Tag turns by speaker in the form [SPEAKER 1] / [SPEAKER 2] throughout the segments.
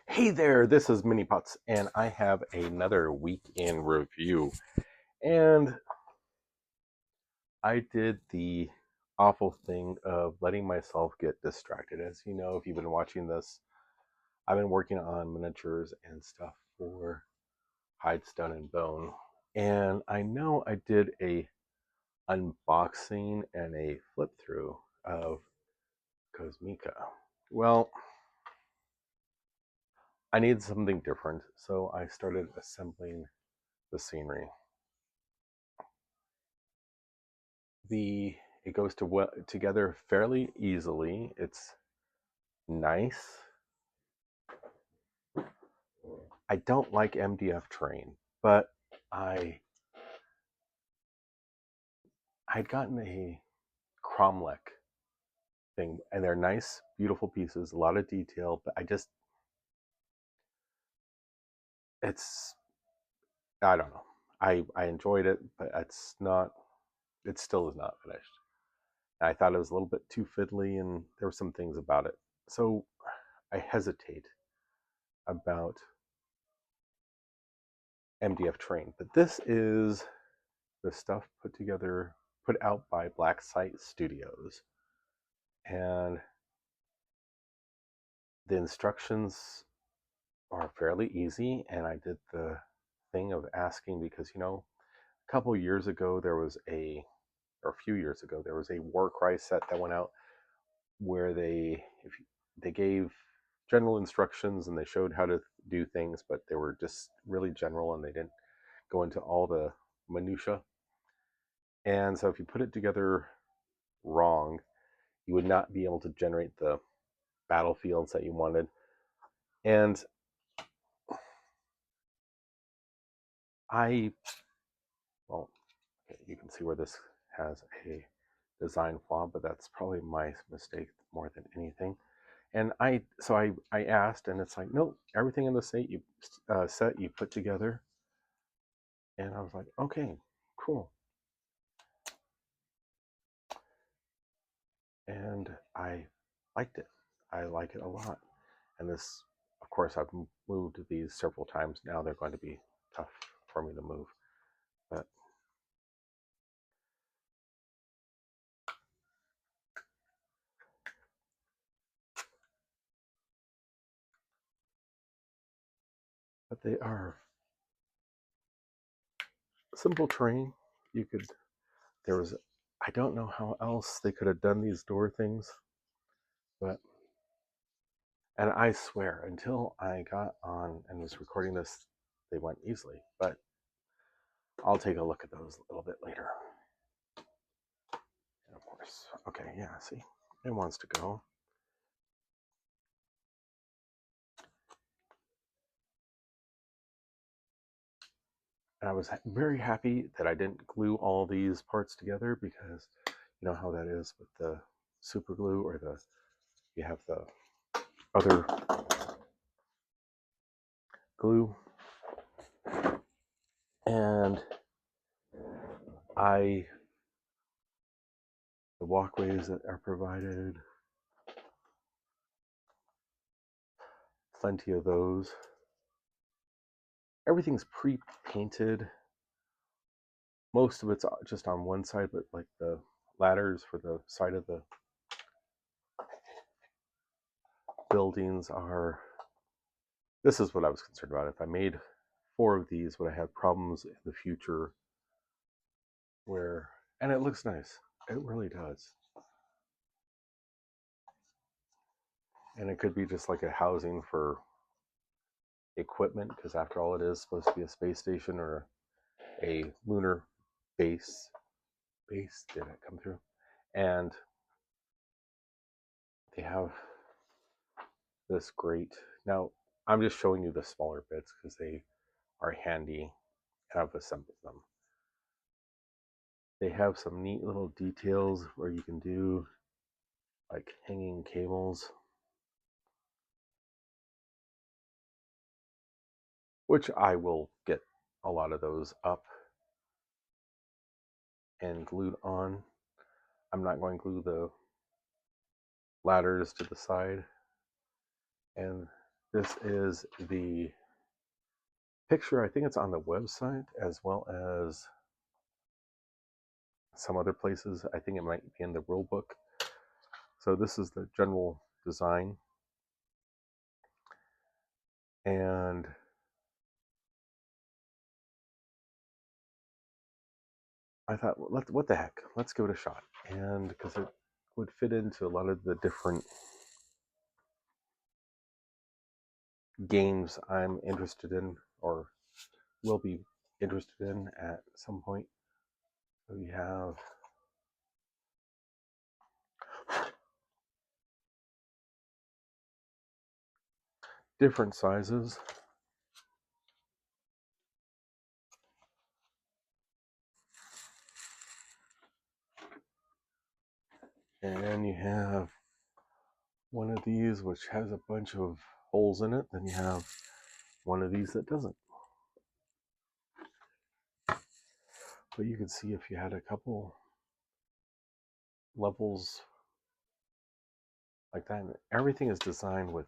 [SPEAKER 1] Hey there, this is Mini Pots, and I have another week in review. And I did the awful thing of letting myself get distracted. As you know, if you've been watching this, I've been working on miniatures and stuff for Hide, Stone, and Bone. And I know I did a unboxing and a flip through of Kosmika. Well, I needed something different, so I started assembling the scenery. the it goes together fairly easily. It's nice. I don't like MDF terrain, but I I'd gotten a cromlech thing, and they're nice, beautiful pieces, a lot of detail. But it's I don't know. I enjoyed it, but it's not. It still is not finished. I thought it was a little bit too fiddly, and there were some things about it. So I hesitate about MDF terrain. But this is the stuff put out by Black Site Studios. And the instructions are fairly easy. And I did the thing of asking because, a couple years ago, or a few years ago, there was a Warcry set that went out where they gave general instructions and they showed how to do things, but they were just really general and they didn't go into all the minutia. And so if you put it together wrong, you would not be able to generate the battlefields that you wanted. And I, well, okay, you can see where this has a design flaw, but that's probably my mistake more than anything. And I asked, and it's like, no, everything in the set you put together. And I was like, okay, cool. And I liked it. I like it a lot. And this, of course, I've moved these several times now. They're going to be tough for me to move. But they are simple terrain. You could there was I don't know how else they could have done these door things, but and I swear until I got on and was recording this, they went easily. But I'll take a look at those a little bit later. And of course, okay, yeah, see, it wants to go. And I was very happy that I didn't glue all these parts together because you know how that is with the super glue or you have the other glue. And I the walkways that are provided, plenty of those. Everything's pre-painted. Most of it's just on one side, but like the ladders for the side of the buildings are. This is what I was concerned about. If I made 4 of these, would I have problems in the future where, and it looks nice. It really does. And it could be just like a housing for equipment, because after all, it is supposed to be a space station or a lunar base. Base, did it come through? And they have this great. Now, I'm just showing you the smaller bits because they are handy and I've assembled them. They have some neat little details where you can do like hanging cables, which I will get a lot of those up and glued on. I'm not going to glue the ladders to the side. And This is the picture. I think it's on the website as well as some other places. I think it might be in the rule book. So this is the general design. And I thought, well, what the heck? Let's give it a shot. And because it would fit into a lot of the different games I'm interested in or will be interested in at some point. So you have different sizes. And you have one of these which has a bunch of holes in it. Then you have one of these that doesn't. But you can see if you had a couple levels like that, everything is designed with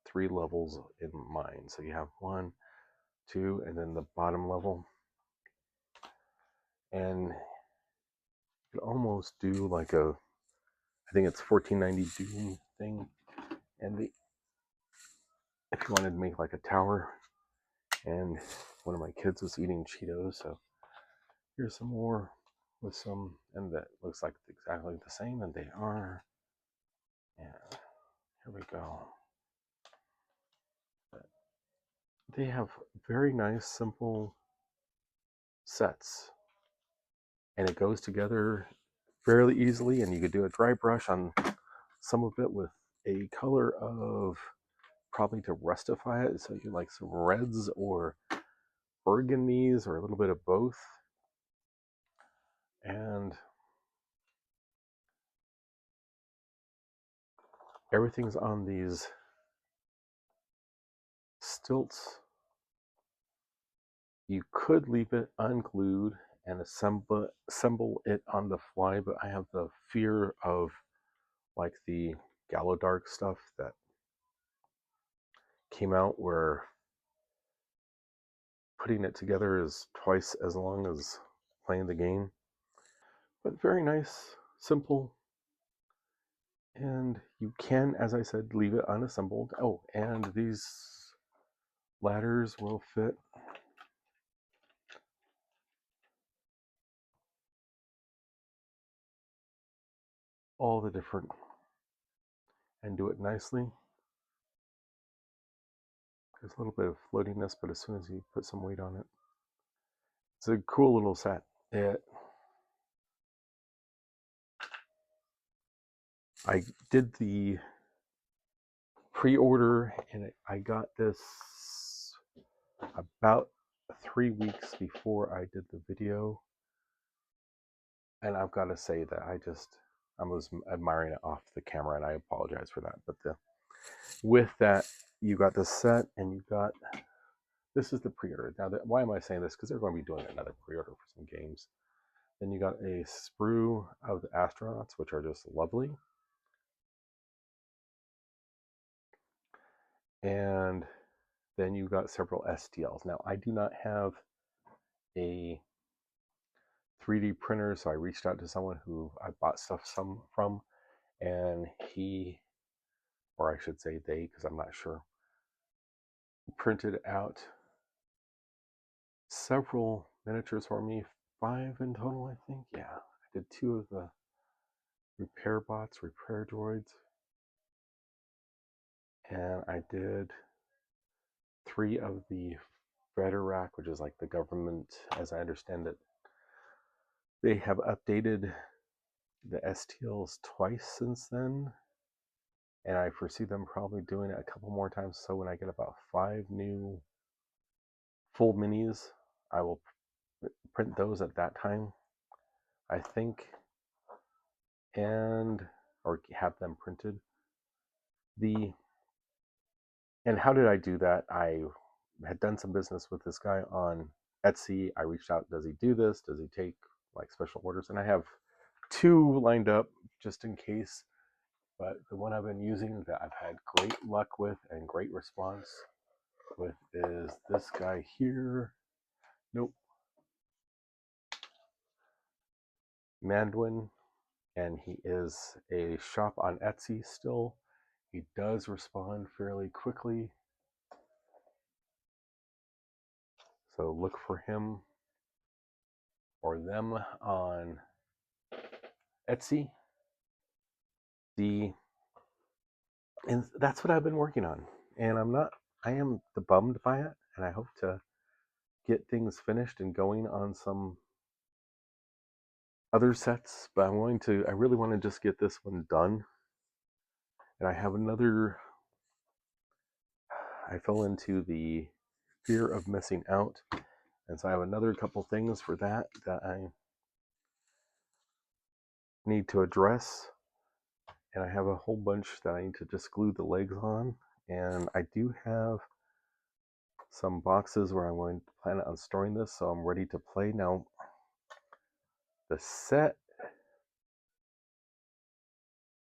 [SPEAKER 1] 3 levels in mind. So you have 1, 2, and then the bottom level. And you could almost do like a, I think it's 1490 Doom thing. And if you wanted to make like a tower, and one of my kids was eating Cheetos, so here's some more with some, and that looks like exactly the same, and they are. And here we go. They have very nice, simple sets, and it goes together fairly easily. And you could do a dry brush on some of it with a color of probably to rustify it. So you like some reds or burgundies or a little bit of both. And everything's on these stilts. You could leave it unglued and assemble it on the fly, but I have the fear of like the Gallowdark stuff that came out where putting it together is twice as long as playing the game. But very nice, simple, and you can, as I said, leave it unassembled. Oh, and these ladders will fit all the different and do it nicely. There's a little bit of floatiness, but as soon as you put some weight on it, it's a cool little set. I did the pre-order, and I got this about 3 weeks before I did the video, and I've got to say that I was admiring it off the camera, and I apologize for that. But with that, you got the set, and you got, this is the pre-order. Now, why am I saying this? Because they're going to be doing another pre-order for some games. Then you got a sprue of the astronauts, which are just lovely. And then you got several STLs. Now, I do not have a 3D printer, so I reached out to someone who I bought stuff from, and he, or I should say they, because I'm not sure, printed out several miniatures for me, 5 in total, I think. Yeah, I did 2 of the repair bots, repair droids, and I did 3 of the Federac, which is like the government, as I understand it. They have updated the STLs twice since then, and I foresee them probably doing it a couple more times. So when I get about 5 new full minis, I will print those at that time, I think, and or have them printed. And how did I do that? I had done some business with this guy on Etsy. I reached out, does he do this? Does he take like special orders? And I have 2 lined up just in case, but the one I've been using that I've had great luck with and great response with is this guy here. Nope. Manduin, and he is a shop on Etsy still. He does respond fairly quickly, so look for him or them on Etsy. And that's what I've been working on, and I am bummed by it, and I hope to get things finished and going on some other sets, but I really want to just get this one done. And I fell into the fear of missing out, and so I have another couple things for that I need to address, and I have a whole bunch that I need to just glue the legs on, and I do have some boxes where I'm going to plan on storing this, so I'm ready to play. Now, the set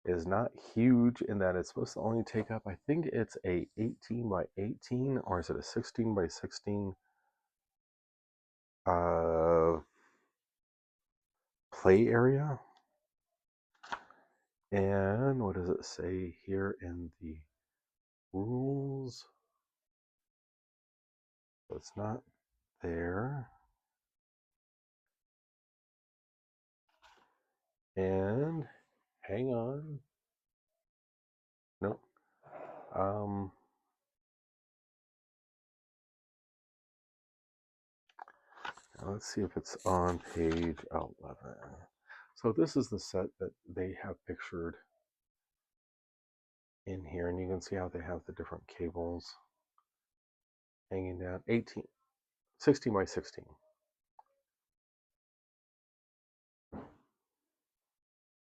[SPEAKER 1] is not huge in that it's supposed to only take up, I think it's a 18 by 18, or is it a 16 by 16 play area. And what does it say here in the rules? So it's not there. And hang on. Nope. Let's see if it's on page 11. So this is the set that they have pictured in here, and you can see how they have the different cables hanging down. 16 by 16.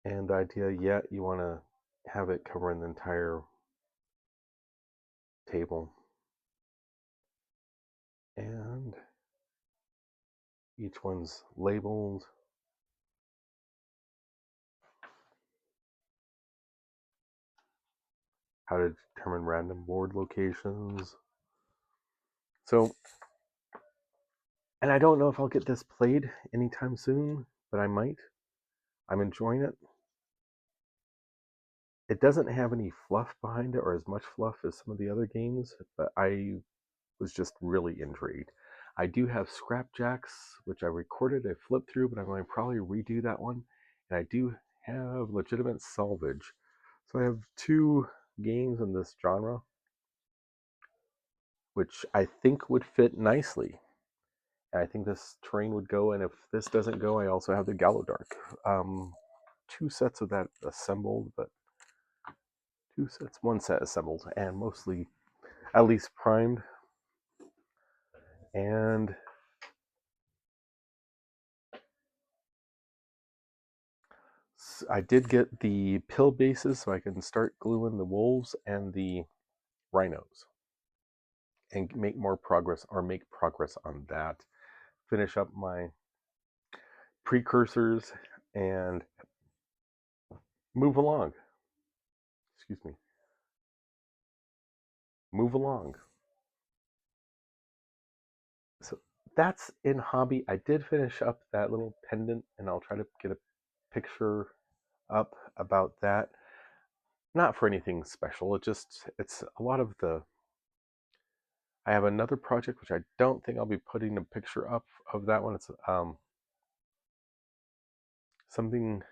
[SPEAKER 1] And the idea, you want to have it covering the entire table. And each one's labeled. How to determine random board locations. So, and I don't know if I'll get this played anytime soon, but I might. I'm enjoying it. It doesn't have any fluff behind it, or as much fluff as some of the other games, but I was just really intrigued. I do have Scrapjacks, which I recorded, I flipped through, but I'm going to probably redo that one. And I do have Legitimate Salvage. So I have 2 games in this genre, which I think would fit nicely. And I think this terrain would go, and if this doesn't go, I also have the Gallowdark. 2 sets of that assembled, but 2 sets, 1 set assembled, and mostly at least primed. And I did get the pill bases, so I can start gluing the wolves and the rhinos and make progress on that. Finish up my precursors and move along. Excuse me. Move along. So that's in hobby. I did finish up that little pendant, and I'll try to get a picture up about that. Not for anything special. It's a lot of the. I have another project which I don't think I'll be putting a picture up of that one. It's something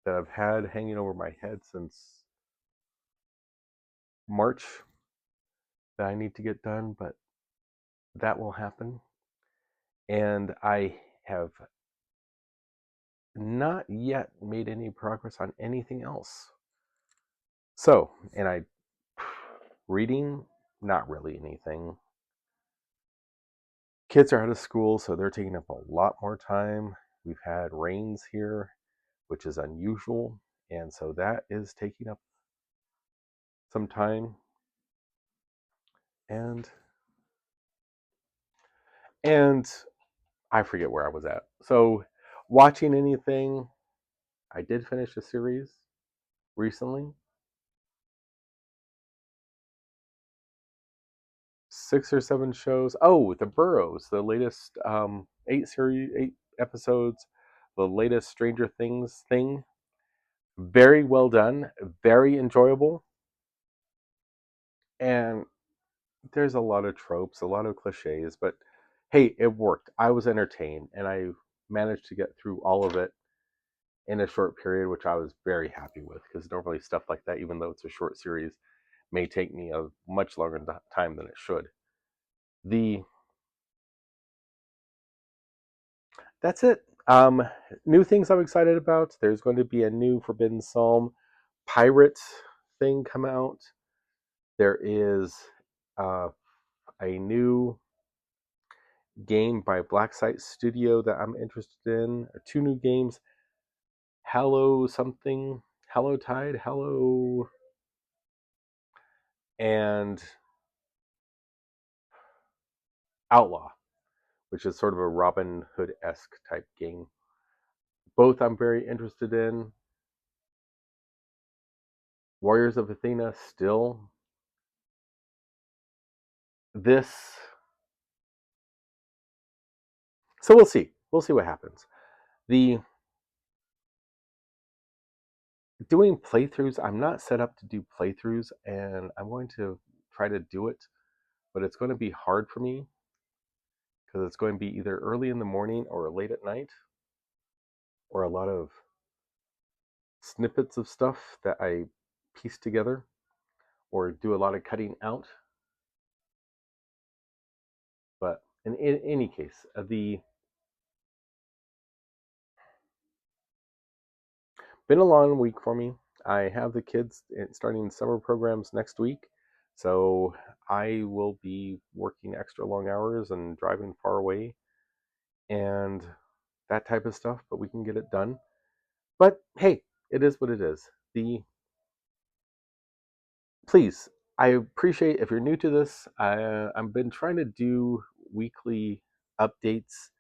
[SPEAKER 1] that I've had hanging over my head since March that I need to get done, but that will happen. And I have not yet made any progress on anything else. So, and reading, not really anything. Kids are out of school, so they're taking up a lot more time. We've had rains here, which is unusual, and so that is taking up some time. And I forget where I was at. So, watching anything, I did finish a series. recently. 6 or 7 shows. Oh, The Burrows, the latest 8 episodes, the latest Stranger Things thing. Very well done, very enjoyable, and there's a lot of tropes, a lot of cliches, but hey, it worked. I was entertained, and I managed to get through all of it in a short period, which I was very happy with because normally stuff like that, even though it's a short series, may take me a much longer time than it should. The That's it. New things I'm excited about. There's going to be a new Forbidden Psalm pirate thing come out. There is uh, a new game by Blacksite Studio that I'm interested in. 2 new games. Hello something. Hello Tide. Hello. And Outlaw, which is sort of a Robin Hood-esque type game. Both I'm very interested in. Warriors of Athena still. This. So we'll see. We'll see what happens. The doing playthroughs, I'm not set up to do playthroughs, and I'm going to try to do it, but it's going to be hard for me because it's going to be either early in the morning or late at night, or a lot of snippets of stuff that I piece together or do a lot of cutting out. But in any case, the been a long week for me. I have the kids starting summer programs next week, so I will be working extra long hours and driving far away and that type of stuff, but we can get it done. But hey, it is what it is. The Please, I appreciate if you're new to this. I've been trying to do weekly updates,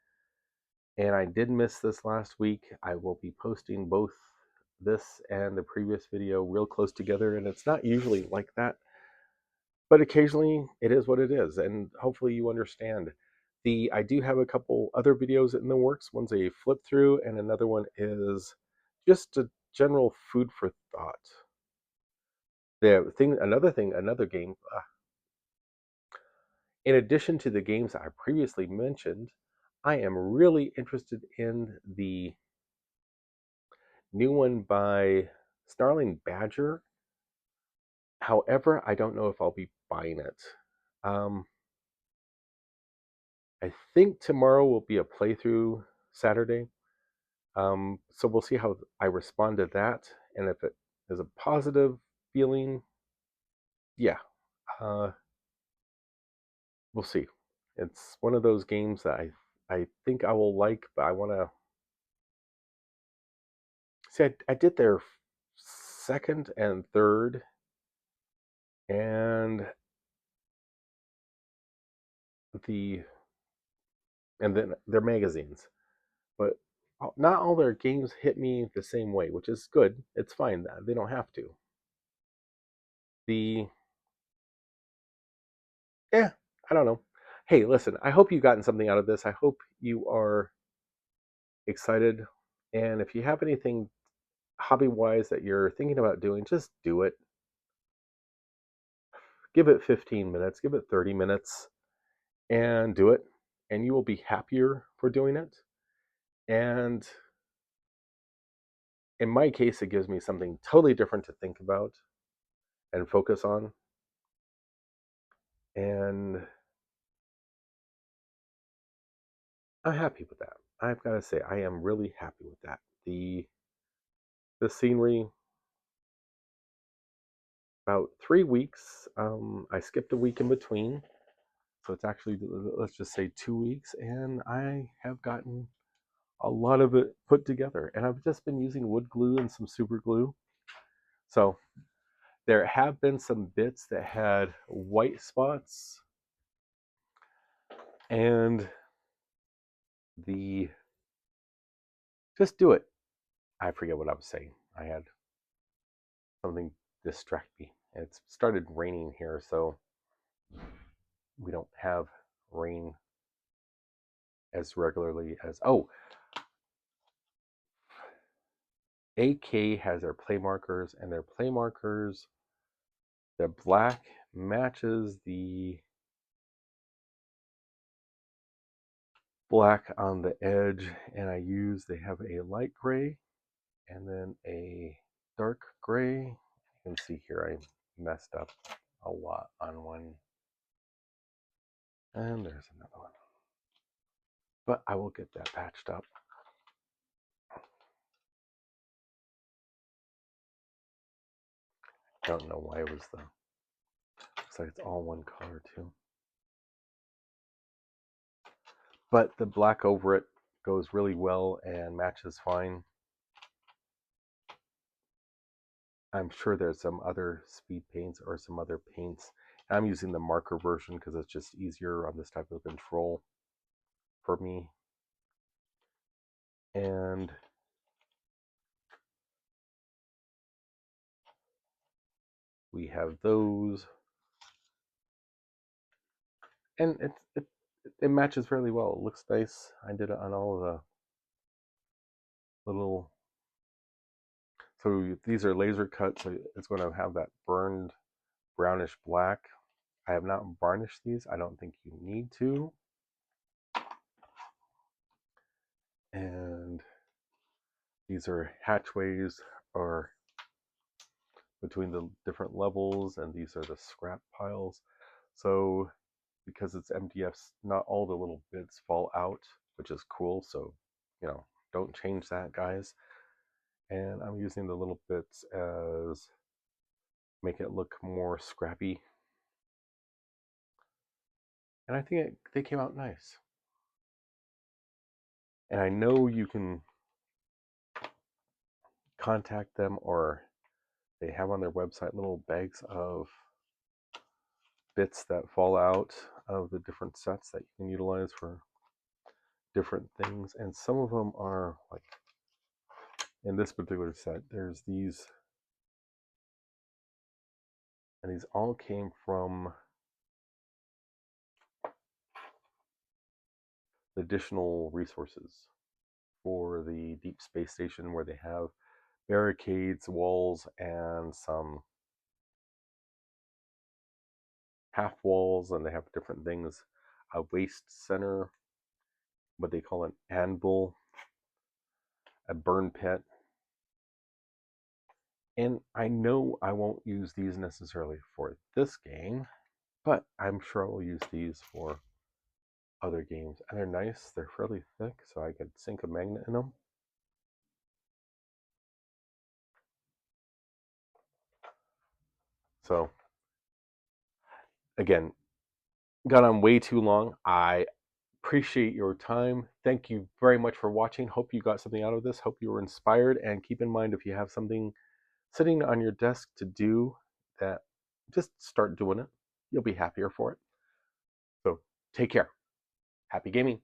[SPEAKER 1] and I did miss this last week. I will be posting both this and the previous video real close together, and it's not usually like that, but occasionally it is what it is, and hopefully you understand. I do have a couple other videos in the works. One's a flip through, and another one is just a general food for thought. Another game. In addition to the games I previously mentioned, I am really interested in the new one by Snarling Badger. However, I don't know if I'll be buying it. Um, I think tomorrow will be a playthrough Saturday. So we'll see how I respond to that. And if it is a positive feeling, yeah, uh, we'll see. It's one of those games that I think I will like, but I want to see. I did their second and third, and the and then their magazines, but not all their games hit me the same way, which is good. It's fine that they don't have to. The Yeah, I don't know. Hey, listen, I hope you've gotten something out of this. I hope you are excited, and if you have anything hobby wise that you're thinking about doing, just do it. Give it 15 minutes, give it 30 minutes, and do it, and you will be happier for doing it. And in my case, it gives me something totally different to think about and focus on. And I'm happy with that. I've got to say, I am really happy with that. The scenery, about 3 weeks. I skipped a week in between, so it's actually, let's just say, 2 weeks, and I have gotten a lot of it put together. And I've just been using wood glue and some super glue. So there have been some bits that had white spots, and the just do it. I forget what I was saying. I had something distract me. It's started raining here, so we don't have rain as regularly as. Oh, AK has their play markers, and their play markers, the black matches the black on the edge, and they have a light gray and then a dark gray. You can see here I messed up a lot on one, and there's another one, but I will get that patched up. I don't know why it was the, looks like it's all one color too, but the black over it goes really well and matches fine. I'm sure there's some other speed paints or some other paints. I'm using the marker version because it's just easier on this type of control for me. And we have those, and it matches fairly well. It looks nice. I did it on all of the little. So these are laser cut, so it's going to have that burned brownish black. I have not varnished these. I don't think you need to. And these are hatchways or between the different levels, and these are the scrap piles. So because it's MDFs, not all the little bits fall out, which is cool. So, you know, don't change that, guys. And I'm using the little bits as make it look more scrappy. And I think they came out nice. And I know you can contact them, or they have on their website little bags of bits that fall out of the different sets that you can utilize for different things. And some of them are like, in this particular set, there's these, and these all came from additional resources for the deep space station, where they have barricades, walls, and some half walls, and they have different things. A waste center, what they call an anvil, a burn pit. And I know I won't use these necessarily for this game, but I'm sure I will use these for other games. And they're nice, they're fairly thick, so I could sink a magnet in them. So, again, got on way too long. I appreciate your time. Thank you very much for watching. Hope you got something out of this. Hope you were inspired. And keep in mind, if you have something sitting on your desk to do, that just start doing it. You'll be happier for it. So take care. Happy gaming.